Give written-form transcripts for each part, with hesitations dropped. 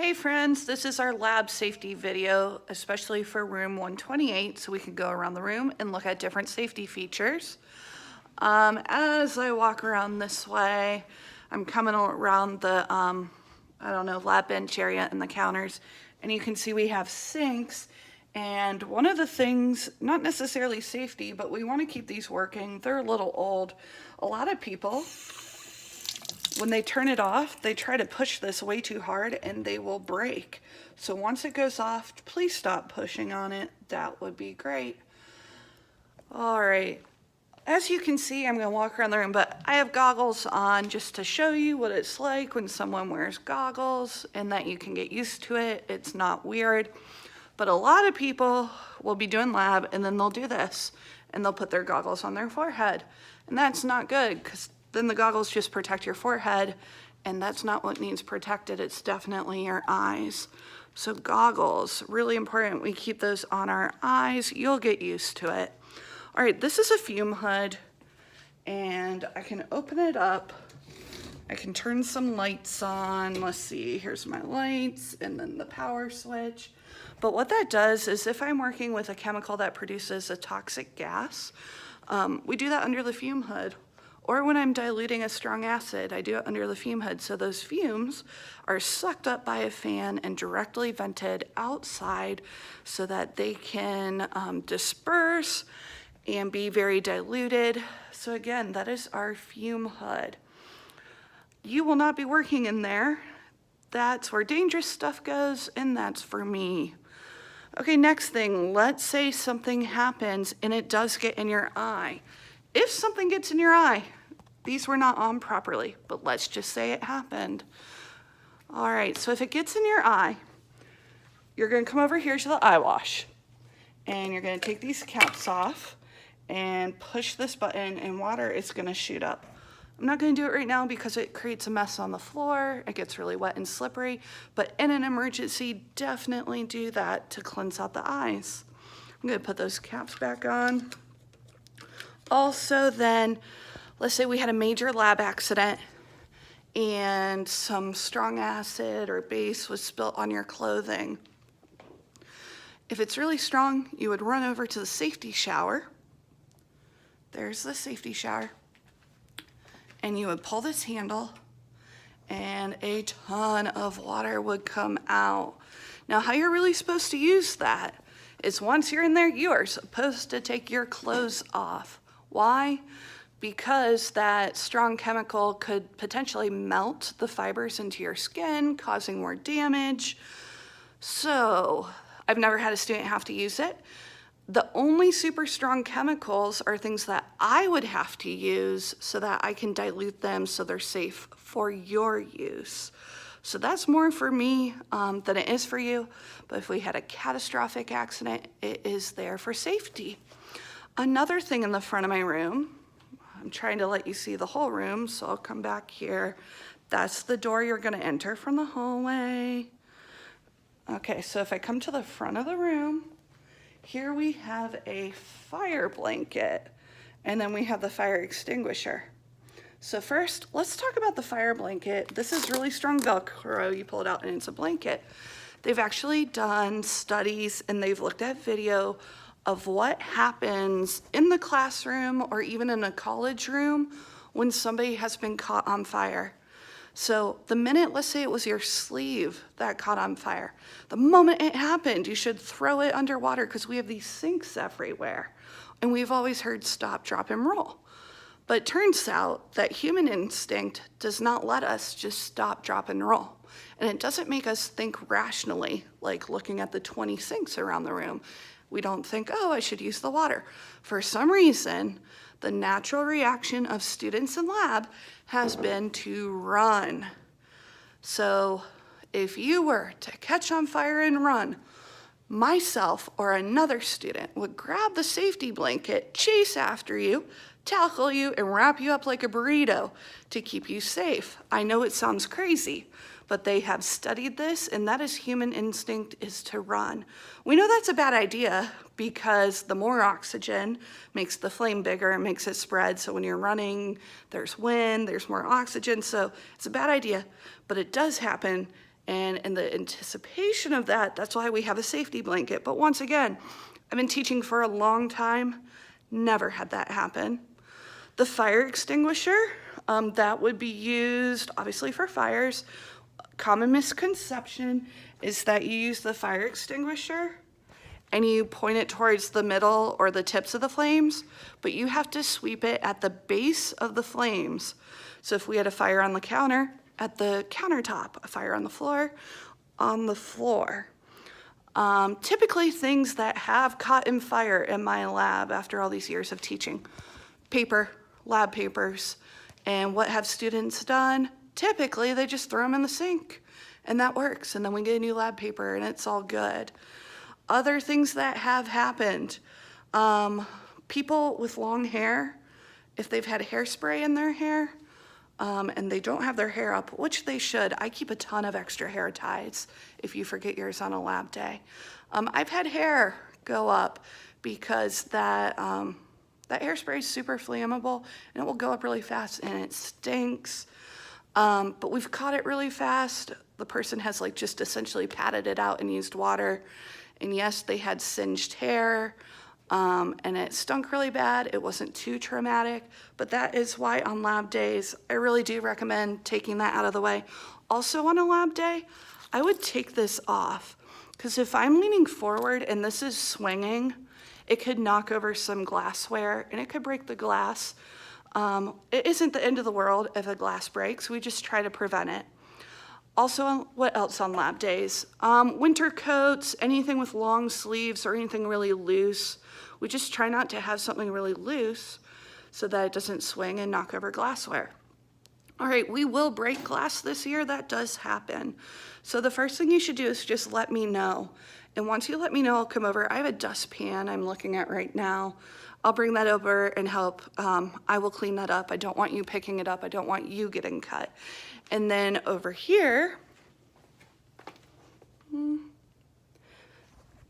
Hey friends, this is our lab safety video, especially for room 128, so we can go around the room and look at different safety features. As I walk around this way, I'm coming around the, lab bench area and the counters, and you can see we have sinks. And one of the things, not necessarily safety, but we want to keep these working. They're a little old. A lot of people, when they turn it off, they try to push this way too hard and they will break. So once it goes off, please stop pushing on it. That would be great. All right. As you can see, I'm going to walk around the room, but I have goggles on just to show you what it's like when someone wears goggles and that you can get used to it. It's not weird. But a lot of people will be doing lab and then they'll do this and they'll put their goggles on their forehead. And that's not good because then the goggles just protect your forehead, and that's not what needs protected. It's definitely your eyes. So goggles, really important. We keep those on our eyes. You'll get used to it. All right, this is a fume hood, and I can open it up. I can turn some lights on. Let's see, here's my lights, and then the power switch. But what that does is if I'm working with a chemical that produces a toxic gas, we do that under the fume hood. Or when I'm diluting a strong acid, I do it under the fume hood. So those fumes are sucked up by a fan and directly vented outside so that they can disperse and be very diluted. So again, that is our fume hood. You will not be working in there. That's where dangerous stuff goes, and that's for me. Okay, next thing, let's say something happens and it does get in your eye. If something gets in your eye, these were not on properly, but let's just say it happened. All right, so if it gets in your eye, you're gonna come over here to the eye wash and you're gonna take these caps off and push this button and water is gonna shoot up. I'm not gonna do it right now because it creates a mess on the floor. It gets really wet and slippery, but in an emergency, definitely do that to cleanse out the eyes. I'm gonna put those caps back on. Also then, let's say we had a major lab accident and some strong acid or base was spilt on your clothing. If it's really strong, you would run over to the safety shower. There's the safety shower. And you would pull this handle and a ton of water would come out. Now, how you're really supposed to use that is once you're in there, you are supposed to take your clothes off. Why? Because that strong chemical could potentially melt the fibers into your skin, causing more damage. So I've never had a student have to use it. The only super strong chemicals are things that I would have to use so that I can dilute them so they're safe for your use. So that's more for me than it is for you. But if we had a catastrophic accident, it is there for safety. Another thing in the front of my room, I'm trying to let you see the whole room, so I'll come back here. That's the door you're gonna enter from the hallway. Okay, so if I come to the front of the room, here we have a fire blanket, and then we have the fire extinguisher. So first, let's talk about the fire blanket. This is really strong Velcro. You pull it out and it's a blanket. They've actually done studies and they've looked at video of what happens in the classroom or even in a college room when somebody has been caught on fire. So the minute, let's say it was your sleeve that caught on fire, the moment it happened, you should throw it underwater because we have these sinks everywhere. And we've always heard stop, drop, and roll. But it turns out that human instinct does not let us just stop, drop, and roll. And it doesn't make us think rationally, like looking at the 20 sinks around the room. We don't think, oh, I should use the water. For some reason, the natural reaction of students in lab has been to run. So if you were to catch on fire and run, myself or another student would grab the safety blanket, chase after you, tackle you, and wrap you up like a burrito to keep you safe. I know it sounds crazy, but they have studied this, and that is human instinct, is to run. We know that's a bad idea because the more oxygen makes the flame bigger and makes it spread. So when you're running, there's wind, there's more oxygen. So it's a bad idea, but it does happen, And in the anticipation of that, that's why we have a safety blanket. But once again, I've been teaching for a long time, never had that happen. The fire extinguisher, that would be used obviously for fires. Common misconception is that you use the fire extinguisher and you point it towards the middle or the tips of the flames, but you have to sweep it at the base of the flames. So if we had a fire on the counter, at the countertop, a fire on the floor, on the floor. Typically things that have caught in fire in my lab after all these years of teaching, paper, lab papers, and what have students done? Typically they just throw them in the sink and that works, and then we get a new lab paper and it's all good. Other things that have happened, people with long hair, if they've had hairspray in their hair, and they don't have their hair up, which they should. I keep a ton of extra hair ties if you forget yours on a lab day. I've had hair go up because that hairspray is super flammable and it will go up really fast and it stinks. But we've caught it really fast. The person has like just essentially patted it out and used water. And yes, they had singed hair. And it stunk really bad. It wasn't too traumatic, but that is why on lab days, I really do recommend taking that out of the way. Also on a lab day, I would take this off because if I'm leaning forward and this is swinging, it could knock over some glassware and it could break the glass. It isn't the end of the world if a glass breaks. We just try to prevent it. Also, what else on lab days? Winter coats, anything with long sleeves or anything really loose. We just try not to have something really loose so that it doesn't swing and knock over glassware. All right, we will break glass this year. That does happen. So the first thing you should do is just let me know. And once you let me know, I'll come over. I have a dustpan I'm looking at right now. I'll bring that over and help. I will clean that up. I don't want you picking it up. I don't want you getting cut. And then over here,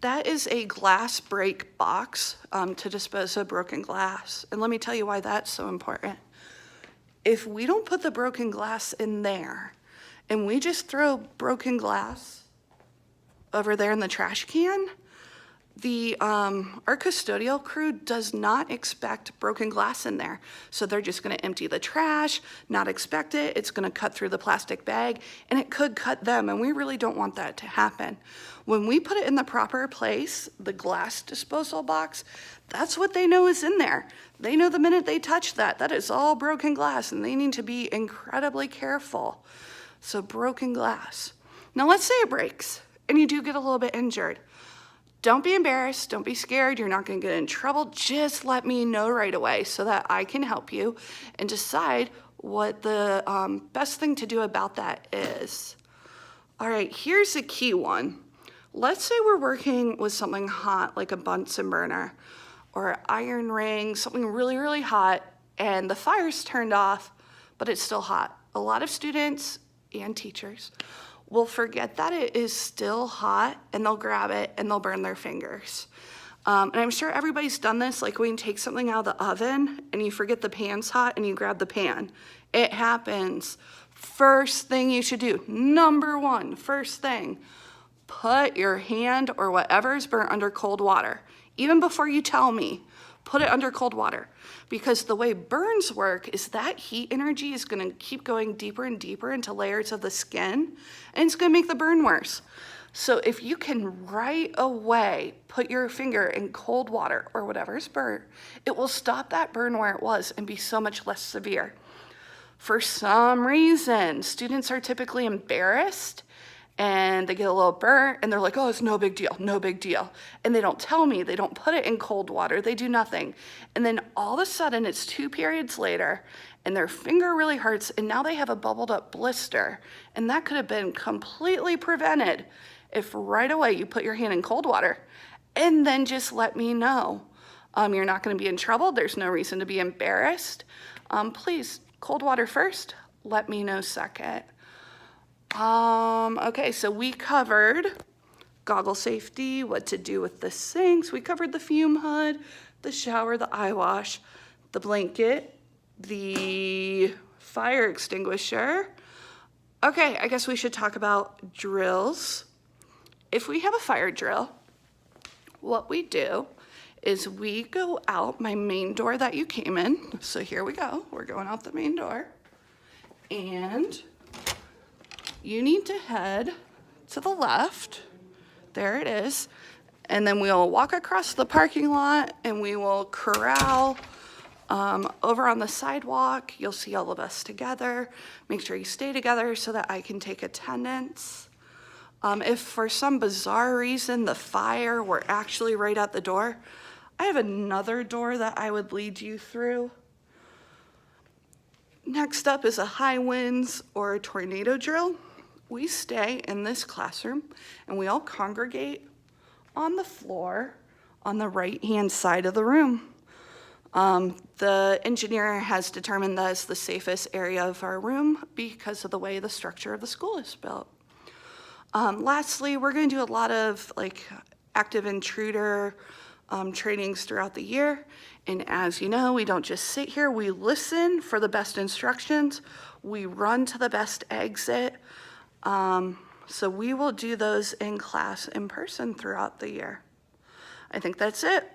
that is a glass break box to dispose of broken glass. And let me tell you why that's so important. If we don't put the broken glass in there and we just throw broken glass over there in the trash can, our custodial crew does not expect broken glass in there. So they're just gonna empty the trash, not expect it. It's gonna cut through the plastic bag and it could cut them, and we really don't want that to happen. When we put it in the proper place, the glass disposal box, that's what they know is in there. They know the minute they touch that, that is all broken glass, and they need to be incredibly careful. So broken glass. Now let's say it breaks and you do get a little bit injured. Don't be embarrassed, don't be scared, you're not gonna get in trouble. Just let me know right away so that I can help you and decide what the best thing to do about that is. All right, here's a key one. Let's say we're working with something hot like a Bunsen burner or an iron ring, something really, really hot, and the fire's turned off, but it's still hot. A lot of students and teachers will forget that it is still hot and they'll grab it and they'll burn their fingers. And I'm sure everybody's done this, like when you take something out of the oven and you forget the pan's hot and you grab the pan. It happens. First thing you should do, number one, first thing, put your hand or whatever is burnt under cold water. Even before you tell me, put it under cold water, because the way burns work is that heat energy is gonna keep going deeper and deeper into layers of the skin, and it's gonna make the burn worse. So if you can right away put your finger in cold water or whatever's burnt, it will stop that burn where it was and be so much less severe. For some reason, students are typically embarrassed and they get a little burnt and they're like, oh, it's no big deal, no big deal. And they don't tell me, they don't put it in cold water, they do nothing. And then all of a sudden it's 2 periods later and their finger really hurts and now they have a bubbled up blister. And that could have been completely prevented if right away you put your hand in cold water and then just let me know. You're not gonna be in trouble, there's no reason to be embarrassed. Please, cold water first, let me know second. Okay, so we covered goggle safety, what to do with the sinks. We covered the fume hood, the shower, the eye wash, the blanket, the fire extinguisher, Okay, I guess we should talk about drills. If we have a fire drill, what we do is we go out my main door that you came in. So here we go. We're going out the main door. And you need to head to the left. There it is. And then we'll walk across the parking lot and we will corral over on the sidewalk. You'll see all of us together. Make sure you stay together so that I can take attendance. If for some bizarre reason the fire were actually right at the door, I have another door that I would lead you through. Next up is a high winds or a tornado drill. We stay in this classroom and we all congregate on the floor on the right-hand side of the room. The engineer has determined that is the safest area of our room because of the way the structure of the school is built. Lastly, we're going to do a lot of active intruder trainings throughout the year. And as you know, we don't just sit here, we listen for the best instructions. We run to the best exit. So we will do those in class in person throughout the year. I think that's it.